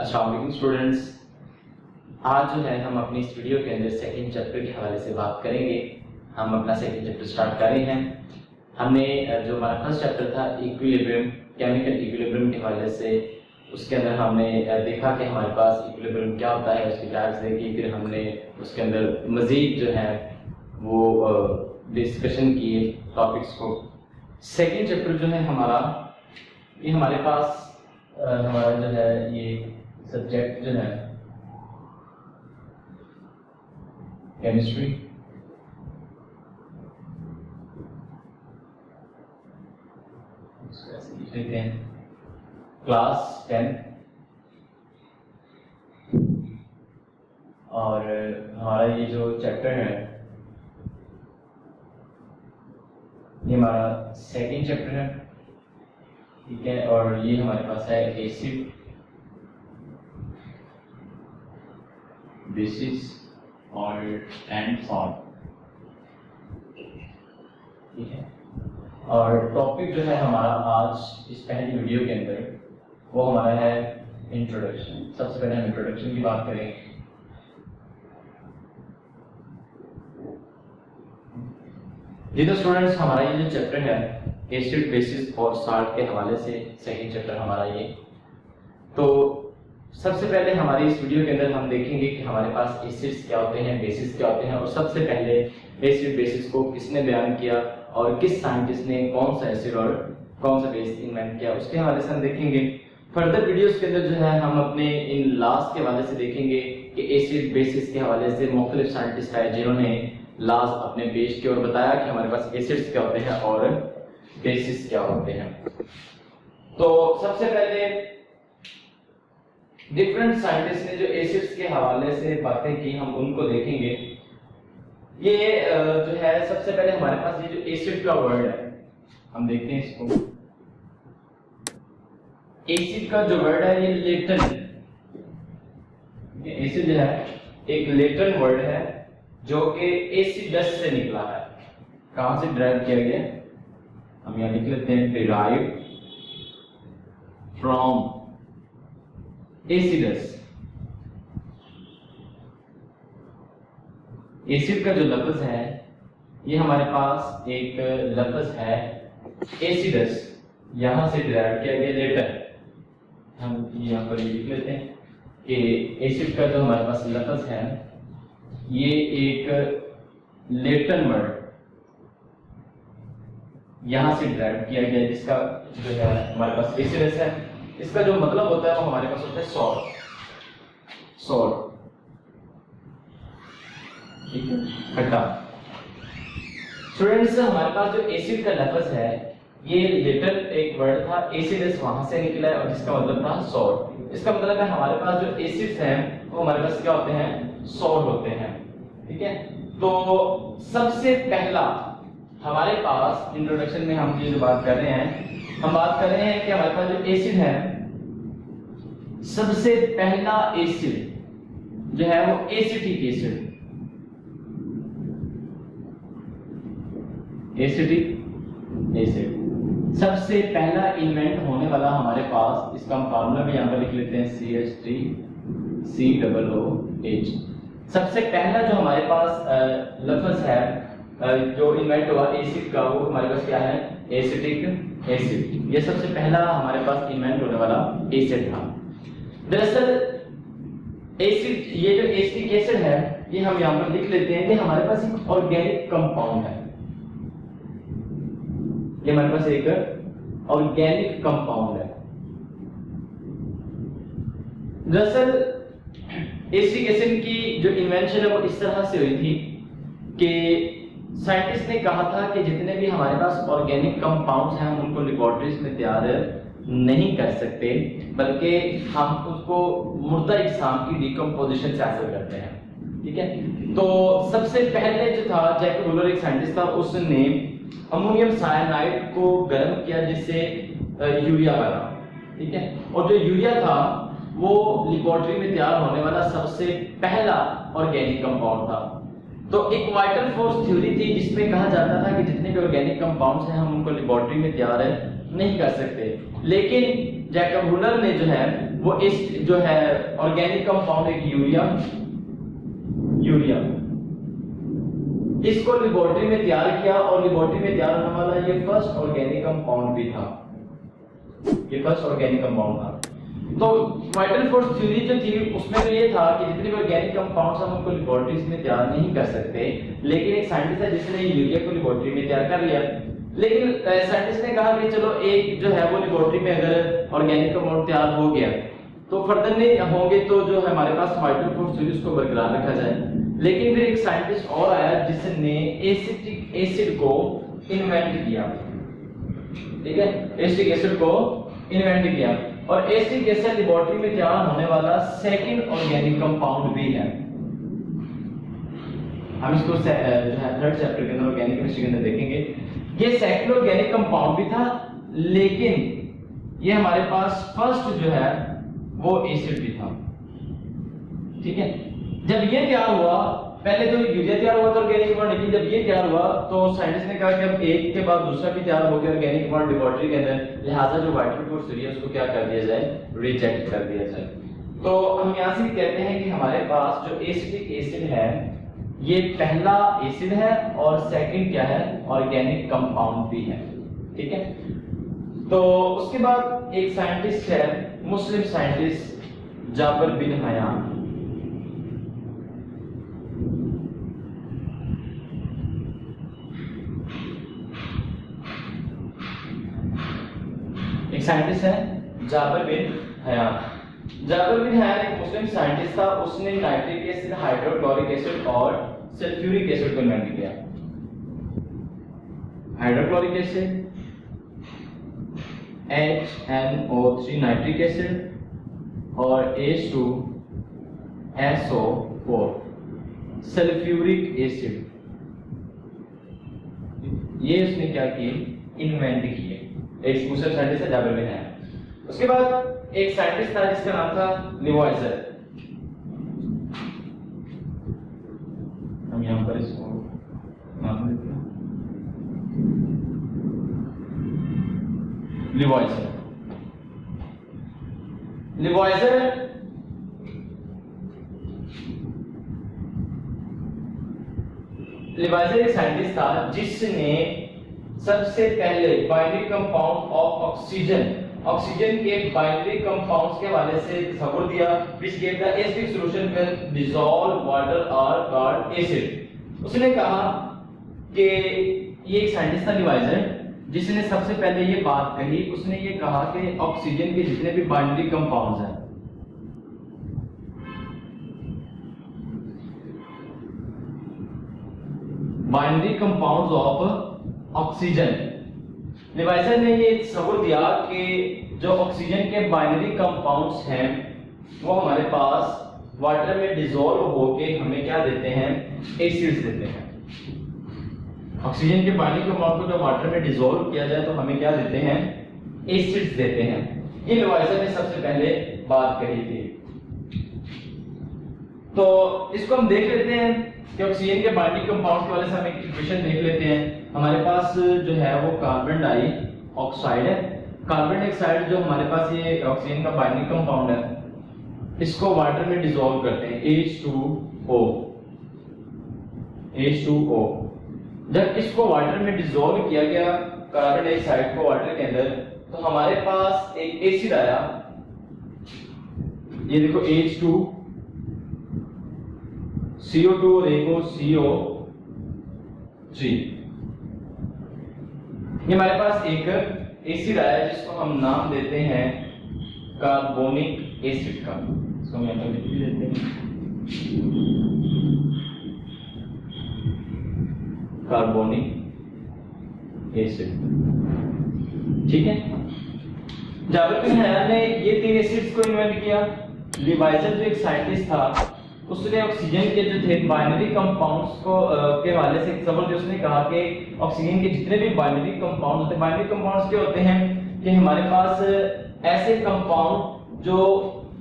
अस्सलाम वालेकुम स्टूडेंट्स। आज जो है हम अपनी इस वीडियो के अंदर सेकंड चैप्टर के हवाले से बात करेंगे। हम अपना सेकंड चैप्टर स्टार्ट कर रहे हैं। हमने जो हमारा फर्स्ट चैप्टर था इक्विलिब्रियम, केमिकल इक्विलिब्रियम के हवाले से, उसके अंदर हमने देखा कि हमारे पास इक्विलिब्रियम क्या होता है, उसकी टाइप्स देखी। फिर हमने उसके अंदर मज़ीद जो है वो डिस्कशन किए टॉपिक्स को। सेकंड चैप्टर जो है हमारा, ये हमारे पास हमारा जो है ये सब्जेक्ट जो है केमिस्ट्री, इसको ऐसे लिख लेते हैं, क्लास 10। और हमारा ये जो चैप्टर है ये हमारा सेकंड चैप्टर है, ठीक है। और ये हमारे पास है एसिड, बेसिस और एंड सॉल्ट, ठीक है। और टॉपिक जो है हमारा आज इस पहली वीडियो के अंदर वो हमारा है इंट्रोडक्शन। सबसे पहले हम इंट्रोडक्शन की बात करेंगे। जी तो स्टूडेंट्स, हमारा ये जो चैप्टर है एसिड, बेसिस और साल्ट के हवाले से सेकंड चैप्टर हमारा ये। तो सबसे पहले हमारी इस वीडियो के अंदर हम देखेंगे कि हमारे पास एसिड्स क्या होते हैं, बेसिस क्या होते हैं, और सबसे पहले एसिड बेसिस को किसने बयान किया और किस साइंटिस्ट ने कौन सा एसिड और कौन सा बेस इन्वेंट किया, उसके हवाले से हम देखेंगे। फर्दर वीडियोस के अंदर जो है हम अपने इन लॉज के हवाले से देखेंगे कि एसिड बेसिस के हवाले से मुख्तलिफ साइंटिस्ट आए जिन्होंने लॉज अपने पेश किए और बताया कि हमारे पास एसिड्स क्या होते हैं और बेसिस क्या होते हैं। तो सबसे पहले डिफरेंट साइंटिस्ट ने जो एसिड्स के हवाले से बातें की हम उनको देखेंगे। ये जो है सबसे पहले हमारे पास ये जो एसिड का वर्ड है हम देखते हैं इसको। एसिड का जो वर्ड है ये लेटन, एसिड जो है एक लेटन वर्ड है जो कि एसिडस से निकला है। कहां से डिराइव किया गया, हम यहां लिख लेते हैं डिराइव फ्रॉम एसिडस। एसिड का जो लफ्ज है ये हमारे पास एक लफ्ज है एसिडस, यहां से डिराइव किया गया लेटर। हम यहां पर लिख लेते हैं कि एसिड का जो हमारे पास लफ्ज है ये एक लेटन वर्ड यहां से डिराइव किया गया, जिसका जो है हमारे पास एसिडस है। इसका जो मतलब होता है वो हमारे पास होता है सॉल्ट, सॉल्ट, ठीक है, खट्टा। स्टूडेंट्स, हमारे पास जो एसिड का लफ्ज है ये लेटर एक वर्ड था एसिडस, वहां से निकला है और जिसका मतलब था सॉल्ट। इसका मतलब है हमारे पास जो एसिड्स हैं वो हमारे पास क्या होते हैं, सॉल्ट होते हैं, ठीक है। तो सबसे पहला हमारे पास इंट्रोडक्शन में हम ये जो बात कर रहे हैं, हम बात कर रहे हैं कि हमारे पास जो एसिड है, सबसे पहला एसिड जो है वो एसिटिक एसिड, एसिटिक एसिड सबसे पहला इन्वेंट होने वाला हमारे पास। इसका हम फार्मूला भी यहां पर लिख लेते हैं CH3COOH। सबसे पहला जो हमारे पास लफ्ज है जो इन्वेंट हुआ एसिड का, वो हमारे पास क्या है, एसिटिक एसिड। ये सबसे पहला हमारे पास इन्वेंट होने वाला एसिड था। दरअसल एसिड, ये जो एसिटिक एसिड है ये हम यहां पर लिख लेते हैं कि हमारे पास एक ऑर्गेनिक कंपाउंड है। ये हमारे पास एक ऑर्गेनिक कंपाउंड है। दरअसल एसिटिक एसिड की जो इन्वेंशन है वो इस तरह से हुई थी कि साइंटिस्ट ने कहा था कि जितने भी हमारे पास ऑर्गेनिक कंपाउंड्स हैं हम उनको लेबोरेटरीज में तैयार नहीं कर सकते, बल्कि हम उसको मुर्दा अजसाम की डिकम्पोजिशन से हासिल करते हैं, ठीक है। तो सबसे पहले जो था जैकब वूलर एक साइंटिस्ट था, उसने अमोनियम साइनाइड को गर्म किया जिससे यूरिया बना, ठीक है। और जो यूरिया था वो लेबोरेटरी में तैयार होने वाला सबसे पहला ऑर्गेनिक कंपाउंड था। तो एक वाइटल फोर्स थ्योरी थी जिसमें कहा जाता था कि जितने भी ऑर्गेनिक कंपाउंड्स हैं हम उनको लेबोरेटरी में तैयार नहीं कर सकते, लेकिन जैकब वूलर ने जो है वो इस जो है ऑर्गेनिक कंपाउंड एक यूरिया इसको लेबोरेटरी में तैयार किया और लेबोरेटरी में तैयार होने वाला ये फर्स्ट ऑर्गेनिक कंपाउंड भी था, ये फर्स्ट ऑर्गेनिक कंपाउंड था। तो वाइटल फोर्स थ्योरी जो थी उसमें तो ये था कि जितने भी ऑर्गेनिक कंपाउंड्स हम उनको लेबोरेटरीज में तैयार नहीं कर सकते, लेकिन एक साइंटिस्ट है जिसने यूरिया को लेबोरेटरी में तैयार कर लिया। लेकिन साइंटिस्ट ने कहा कि चलो एक जो है वो लेबोरेटरी में अगर ऑर्गेनिक कंपाउंड तैयार हो गया तो फर्दर नहीं होंगे तो जो है हमारे पास वाइटल फोर्स थ्योरी उसको बरकरार रखा जाए। लेकिन फिर एक साइंटिस्ट और आया जिसने एसिटिक एसिड को इन्वेंट किया, ठीक है, एसिटिक एसिड को इन्वेंट किया और एसिटिक एसिड लेबोरेटरी में तैयार होने वाला सेकंड ऑर्गेनिक कंपाउंड भी है। हम इसको जो है थर्ड चैप्टर के अंदर ऑर्गेनिक केमिस्ट्री के अंदर देखेंगे। ये सेकंड ऑर्गेनिक कंपाउंड भी था, लेकिन ये हमारे पास फर्स्ट जो है वो एसिड भी था, ठीक है। जब ये तैयार हुआ, पहले तो यूरिया तैयार हुआ था ऑर्गेनिक कंपाउंड, लेकिन जब ये तैयार हुआ तो साइंटिस्ट ने कहा कि अब एक के बाद दूसरा भी तैयार हो गया ऑर्गेनिक कंपाउंड लेबोरेटरी के अंदर, लिहाजा जो वाइटल फोर्स थ्योरी है उसको क्या कर दिया जाए, रिजेक्ट कर दिया जाए। तो हम यहां से भी कहते हैं कि हमारे पास जो एसिटिक एसिड है ये पहला एसिड है और सेकंड क्या है, ऑर्गेनिक कंपाउंड भी है, ठीक है। तो उसके बाद एक साइंटिस्ट है, Muslim scientist Jabir bin Hayyan. एक साइंटिस्ट है Jabir bin Hayyan. Jabir bin Hayyan एक मुस्लिम साइंटिस्ट था, उसने नाइट्रिक एसिड, हाइड्रोक्लोरिक एसिड और सल्फ्यूरिक एसिड को इन्वेंट किया। Hydrochloric acid HNO3 nitric acid और H2SO4 सल्फ्यूरिक एसिड, ये उसने क्या किए, इन्वेंट किए। एक मुस्लिम साइंटिस्ट है जाबिर बिन हयान। उसके बाद एक साइंटिस्ट था जिसका नाम था लिवाइजर। हम यहां पर इसको नाम देते हैं लिवाइजर। लिवाइजर एक साइंटिस्ट था जिसने सबसे पहले बाइनरी कंपाउंड ऑफ ऑक्सीजन के बाइनरी कंपाउंड्स के हवाले से तस्वीर दिया, which gave the acidic solution with dissolved water or called acid। उसने कहा कि ये एक साइंटिस्ट था लिवाइजर जिसने सबसे पहले ये बात कही। उसने ये कहा कि ऑक्सीजन के जितने भी बाइनरी कंपाउंड्स हैं, बाइनरी कंपाउंड्स ऑफ ऑक्सीजन, लिवाइजर ने ये सबूत दिया कि जो ऑक्सीजन के बाइनरी कंपाउंड्स हैं वो हमारे पास वाटर में डिसॉल्व होके हमें क्या देते हैं, एसिड्स देते हैं। ऑक्सीजन के बाइनरी कंपाउंड को जब वाटर में डिसॉल्व किया जाए तो हमें क्या देते हैं, एसिड्स देते हैं। ये लिवाइजर ने सबसे पहले बात कही थी। तो इसको हम देख लेते हैं कि ऑक्सीजन के बाइनरी कंपाउंड्स के वाले से हम एक इक्वेशन देख लेते हैं। हमारे पास जो है वो कार्बन डाइऑक्साइड है। कार्बन डाइऑक्साइड जो हमारे पास ये ऑक्सीजन का बाइनरी कंपाउंड है, इसको वाटर में डिसॉल्व करते हैं, H2O। जब इसको वाटर में डिसॉल्व किया गया कार्बन डाइऑक्साइड को वाटर के अंदर, तो हमारे पास एक एसिड आया, ये देखो H2 CO2 और एक CO3। ये हमारे पास एक एसिड आया जिसको हम नाम देते हैं कार्बोनिक एसिड का। इसको हम यहां पर लिख देते हैं, कार्बोनिक एसिड, ठीक है। जाबिर बिन हयान ने ये तीन एसिड्स को इन्वेंट किया। लिवाइजर जो एक साइंटिस्ट था उसने ऑक्सीजन के जो थे बाइनरी कंपाउंड्स को के हवाले से सबूत, उसने कहा कि ऑक्सीजन के जितने भी बाइनरी कंपाउंड होते हैं, बाइनरी कंपाउंड्स क्या होते हैं कि हमारे पास ऐसे कंपाउंड जो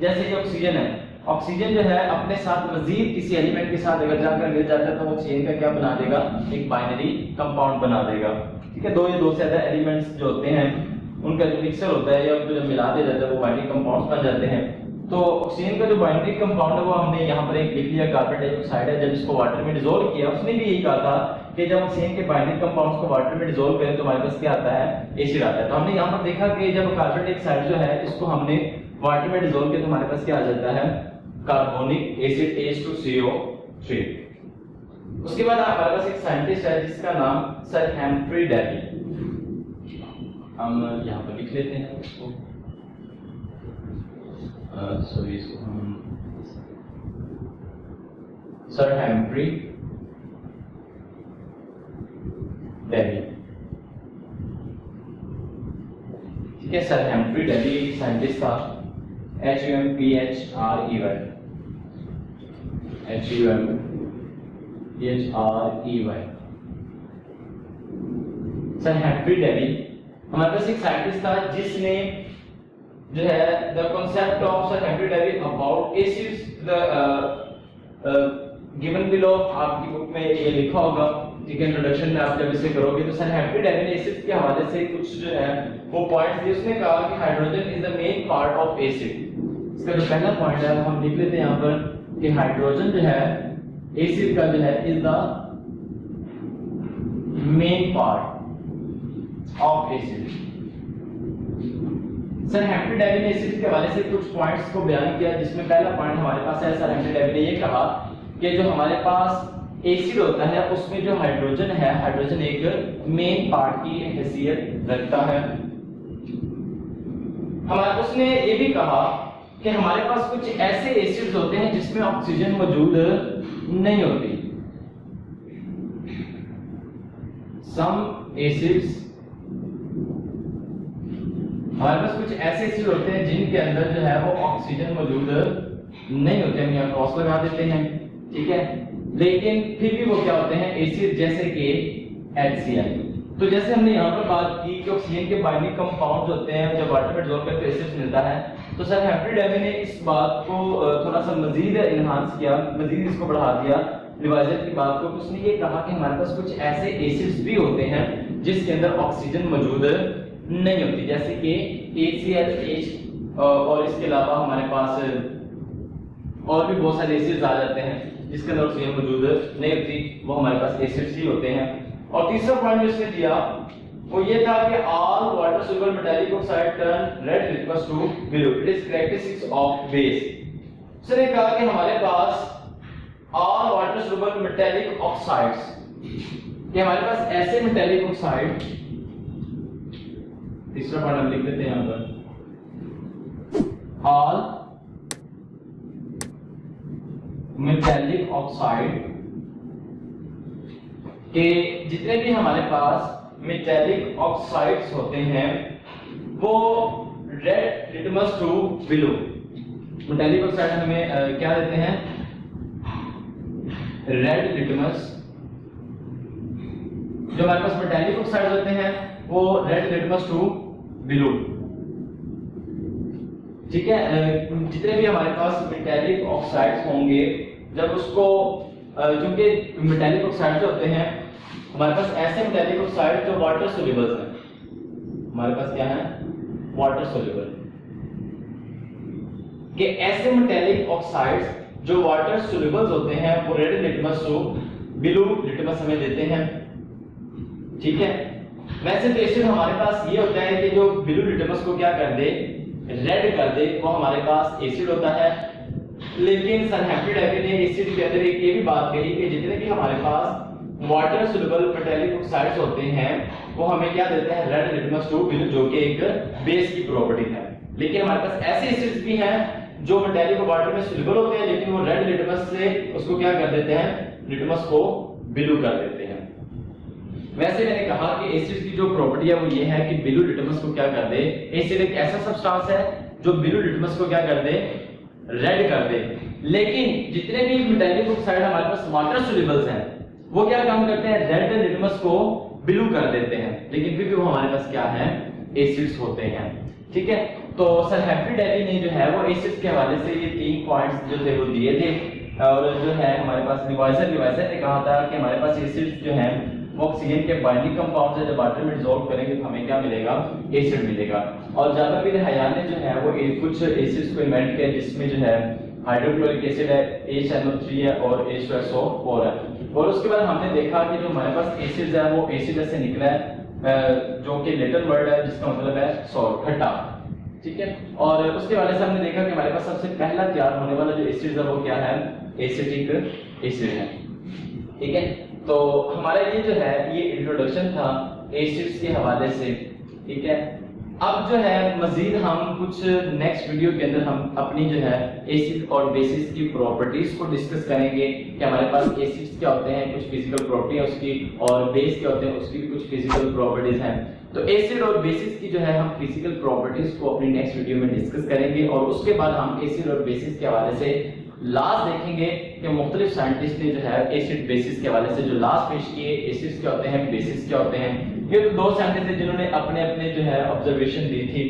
जैसे कि ऑक्सीजन है, ऑक्सीजन जो है अपने साथ मजीद किसी एलिमेंट के साथ अगर जाकर मिल जाता है तो वो ऑक्सीजन का क्या बना देगा, एक बाइनरी कंपाउंड बना देगा, ठीक है। दो या दो से ज्यादा एलिमेंट्स जो होते हैं उनका जो मिक्सचर होता है या उनको जब मिला दिया जाता है वो बाइंडिंग कंपाउंड्स बन जाते हैं। तो ऑक्सीजन का जो बाइंडिंग कंपाउंड है वो हमने यहाँ पर एक लिख लिया कार्बन डाइऑक्साइड है। जब इसको वाटर में डिसॉल्व किया उसने भी यही कहा था कि जब ऑक्सीजन के बाइंडिंग कंपाउंड्स को वाटर में डिसॉल्व करें तो हमारे पास क्या आता है, एसिड आता है। तो हमने यहाँ पर देखा कि जब कार्बन डाइऑक्साइड जो है इसको हमने वाटर में डिसॉल्व किया तो हमारे पास क्या आ जाता है, कार्बोनिक एसिड H2CO3। उसके बाद हमारे पास एक साइंटिस्ट है जिसका नाम सर हेम्फ्री डेवी, हम यहाँ पर लिख लेते हैं उसको। सर हेम्फ्री डेवी, ठीक है। सर हेम्फ्री डेवी साइंटिस्ट था, HUMPHREY, सर हेम्फ्री डेवी हमारे पास एक साइंटिस्ट था जिसने जो है the concept of sir Humphry Davy about acids given below, आपकी बुक में ये लिखा होगा, ठीक है। इंट्रोडक्शन में आप जब इसे करोगे तो सर हेम्फ्री डेवी ने एसिड्स के हवाले से कुछ जो है वो पॉइंट्स दिए। उसने कहा कि hydrogen is the main part of acid. इसका जो पहला पॉइंट है हम लिख लेते हैं यहाँ पर कि हाइड्रोजन जो है एसिड का जो है is the main part of acid. Sir Humphry Davy ने एसिड के हवाले से कुछ पॉइंट्स को बयान किया, जिसमें पहला पॉइंट हमारे पास है, सर हेम्फ्री डेवी ने ये कहा कि जो हमारे पास एसिड होता है उसमें जो हाइड्रोजन है, हाइड्रोजन एक मेन पार्ट की हैसियत रखता है। हमारे उसने ये भी कहा कि हमारे पास कुछ ऐसे एसिड्स होते हैं जिसमें ऑक्सीजन मौजूद नहीं होती। सम एसिड्स, हमारे पास कुछ ऐसे एसिड होते हैं जिनके अंदर जो है वो ऑक्सीजन मौजूद नहीं होते, हम यहाँ क्रॉस लगा देते हैं, ठीक है। लेकिन फिर भी वो क्या होते हैं, एसिड, जैसे कि HCl। तो जैसे हमने यहाँ पर बात की कि ऑक्सीजन के बाइंडिंग कंपाउंड्स होते हैं जब वाटर में डिसॉल्व करके एसिड मिलता है, तो सर हेम्फ्री डेवी ने इस बात को थोड़ा सा मजीद इनहांस किया, मजीद इसको बढ़ा दिया रिवाइजल की बात को। उसने ये कहा कि हमारे पास कुछ ऐसे एसिड्स भी होते हैं जिसके अंदर ऑक्सीजन मौजूद नहीं होती, जैसे कि HCl, और इसके अलावा हमारे पास और भी बहुत सारे एसिड्स आ जाते हैं जिसके अंदर ऑक्सीजन मौजूद नहीं होती, वो हमारे पास एसिड्स ही होते हैं। और तीसरा पॉइंट जो इसने दिया वो ये था कि all water soluble metallic oxide turn red liquid to blue, it is characteristics of base. उसने कहा कि हमारे पास all water soluble metallic oxides, कि हमारे पास ऐसे मेटालिक ऑक्साइड, तीसरा पॉइंट हम लिख देते हैं यहां पर, ऑल मेटालिक ऑक्साइड, के जितने भी हमारे पास मेटालिक ऑक्साइड्स होते हैं वो red litmus to blue. Metallic oxide हमें क्या देते हैं, रेड लिटमस। जो हमारे पास मेटालिक ऑक्साइड होते हैं वो रेड लिटमस टू ब्लू, ठीक है। जितने भी हमारे पास मेटालिक ऑक्साइड्स होंगे जब उसको, क्योंकि मेटालिक ऑक्साइड जो होते हैं हमारे पास ऐसे मेटालिक ऑक्साइड जो वाटर सोल्यूबल हैं, हमारे पास क्या है, वाटर सोल्यूबल, कि ऐसे मेटालिक ऑक्साइड्स जो वाटर सोल्यूबल होते हैं वो red litmus to blue litmus हमें देते हैं, ठीक है। वैसे तो एसिड हमारे पास ये होता है कि जो ब्लू लिटमस को क्या कर दे, रेड कर दे, वो हमारे पास एसिड होता है। लेकिन सर हेम्फ्री डेवी ने एसिड के अंदर एक ये भी बात कही कि जितने भी हमारे पास वाटर सोल्यूबल मेटालिक ऑक्साइड्स होते हैं वो हमें क्या देते हैं, रेड लिटमस टू ब्लू, जो कि एक बेस की प्रॉपर्टी है। लेकिन हमारे पास ऐसे एसिड्स भी हैं जो मेटालिक वाटर में सोल्यूबल होते हैं लेकिन वो रेड लिटमस से उसको क्या कर देते हैं, लिटमस को ब्लू कर देते हैं। वैसे मैंने कहा कि एसिड की जो प्रॉपर्टी है वो ये है कि ब्लू लिटमस को क्या कर दे, एसिड एक ऐसा सब्सटेंस है जो ब्लू लिटमस को क्या कर दे, रेड कर दे। लेकिन जितने भी मेटालिक ऑक्साइड हमारे पास वाटर सोल्यूबल्स हैं वो क्या काम करते हैं, रेड लिटमस को ब्लू कर देते हैं, लेकिन फिर भी वो हमारे पास क्या है, एसिड्स होते हैं, ठीक है। तो सर हेम्फ्री डेवी ने जो है वो एसिड्स के हवाले से ये 3 पॉइंट्स जो थे वो दिए थे। और जो है हमारे पास रिवाइजर ने कहा था कि हमारे पास एसिड्स जो हैं वो ऑक्सीजन के बाइंडिंग कंपाउंड है, जब वाटर में डिसॉल्व करेंगे तो हमें क्या मिलेगा, एसिड मिलेगा। और जाबिर बिन हयान ने जो है वो कुछ एसिड्स को इन्वेंट किया जिसमें जो है हाइड्रोक्लोरिक एसिड है, HNO3 है और H2SO4 है। और उसके बाद हमने देखा कि जो हमारे पास एसिड्स है वो एसिड से निकला है जो कि लेटर वर्ड है जिसका मतलब है सॉल्ट, खट्टा, ठीक है। और उसके वाले से हमने देखा कि हमारे पास सबसे पहला तैयार होने वाला जो एसिड है वो क्या है, एसिटिक एसिड है, ठीक है। तो हमारा ये जो है ये इंट्रोडक्शन था एसिड्स के हवाले से, ठीक है। अब जो है मजीद हम कुछ नेक्स्ट वीडियो के अंदर हम अपनी जो है एसिड और बेसिस की प्रॉपर्टीज को डिस्कस करेंगे कि हमारे पास एसिड्स क्या होते हैं, कुछ फिजिकल प्रॉपर्टी है उसकी, और बेस क्या होते हैं उसकी भी कुछ फिजिकल प्रॉपर्टीज हैं। तो एसिड और बेसिस की जो है हम फिजिकल प्रॉपर्टीज को अपनी नेक्स्ट वीडियो में डिस्कस करेंगे, और उसके बाद हम एसिड और बेसिस के हवाले से लास्ट देखेंगे कि मुख्तलिफ साइंटिस्ट ने जो है एसिड बेसिस के हवाले से जो लास्ट पेश किए, एसिड्स क्या होते हैं, बेसिस क्या होते हैं। ये तो दो साइंटिस्ट थे जिन्होंने अपने अपने जो है ऑब्जर्वेशन दी थी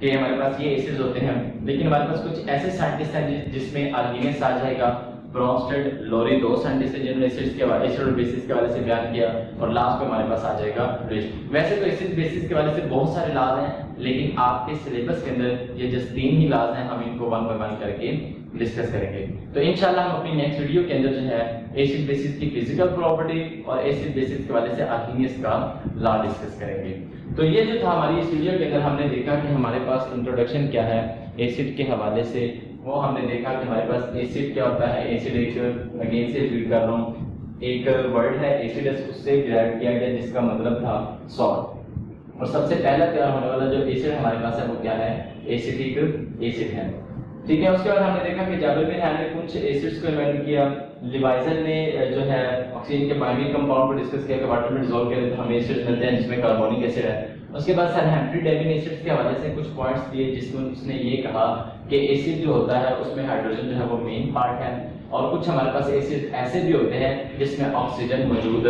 कि हमारे पास ये एसिड्स होते हैं, लेकिन हमारे पास कुछ ऐसे साइंटिस्ट हैं जिसमें आर्गेनियस आ जाएगा, ब्रॉन्स्टेड, लोरी, दो साइंटिस्ट हैं जिन्होंने एसिड्स के हवाले, एसिड और बेसिस के हवाले से बयान किया, और लास्ट में हमारे पास आ जाएगा रिस्ट। वैसे तो एसिड बेसिस के हवाले से बहुत सारे लाज हैं, लेकिन आपके सिलेबस के अंदर ये जस्ट 3 ही लाज हैं, हम इनको 1 बाय 1 करके डिस्कस करेंगे। तो इंशाल्लाह हम अपनी नेक्स्ट वीडियो के अंदर जो है एसिड बेसिस की फिजिकल प्रॉपर्टी और एसिड बेसिस के हवाले से आर्गेनियस का लॉ डिस्कस करेंगे। तो ये जो था हमारी इस वीडियो के अंदर हमने देखा कि हमारे पास इंट्रोडक्शन क्या है एसिड के हवाले से, वो हमने देखा कि हमारे पास एसिड क्या होता है। एसिड एक अगेन से रिपीट कर रहा हूँ, एक वर्ड है एसिड, उससे डिराइव किया गया जिसका मतलब था सॉल्ट, और सबसे पहला तैयार होने वाला जो एसिड हमारे पास है वो क्या है, एसिटिक एसिड है, ठीक है। उसके बाद हमने देखा कि जाबिर बिन हयान ने कुछ एसिड्स को इन्वेंट किया, लिवाइजन ने जो है ऑक्सीजन के बाइंडिंग कंपाउंड को डिस्कस किया कि वाटर में डिसॉल्व करें तो हमें एसिड्स मिलते हैं जिसमें कार्बोनिक एसिड है। उसके बाद सर हेम्फ्री डेवी ने एसिड्स के हवाले से कुछ पॉइंट्स दिए जिसमें उसने ये कहा कि एसिड जो होता है उसमें हाइड्रोजन जो है वो मेन पार्ट है, और कुछ हमारे पास एसिड ऐसे भी होते हैं जिसमें ऑक्सीजन मौजूद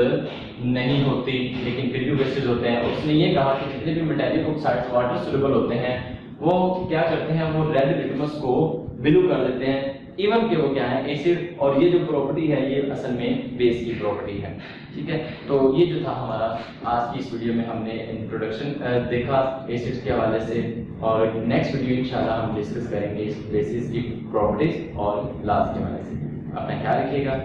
नहीं होती लेकिन फिर भी एसिड होते हैं। उसने ये कहा कि जितने भी मेटालिक ऑक्साइड्स वाटर सोल्यूबल होते हैं वो क्या करते हैं, वो रेड लिटमस को ब्लू कर देते हैं, इवन कि वो क्या है एसिड, और ये जो प्रॉपर्टी है ये असल में बेस की प्रॉपर्टी है, ठीक है। तो ये जो था हमारा आज की इस वीडियो में हमने इंट्रोडक्शन देखा एसिड्स के हवाले से, और नेक्स्ट वीडियो इंशाल्लाह हम डिस्कस करेंगे इस बेसिस की प्रॉपर्टीज और लॉज के हवाले से। अपना ख्याल रखिएगा।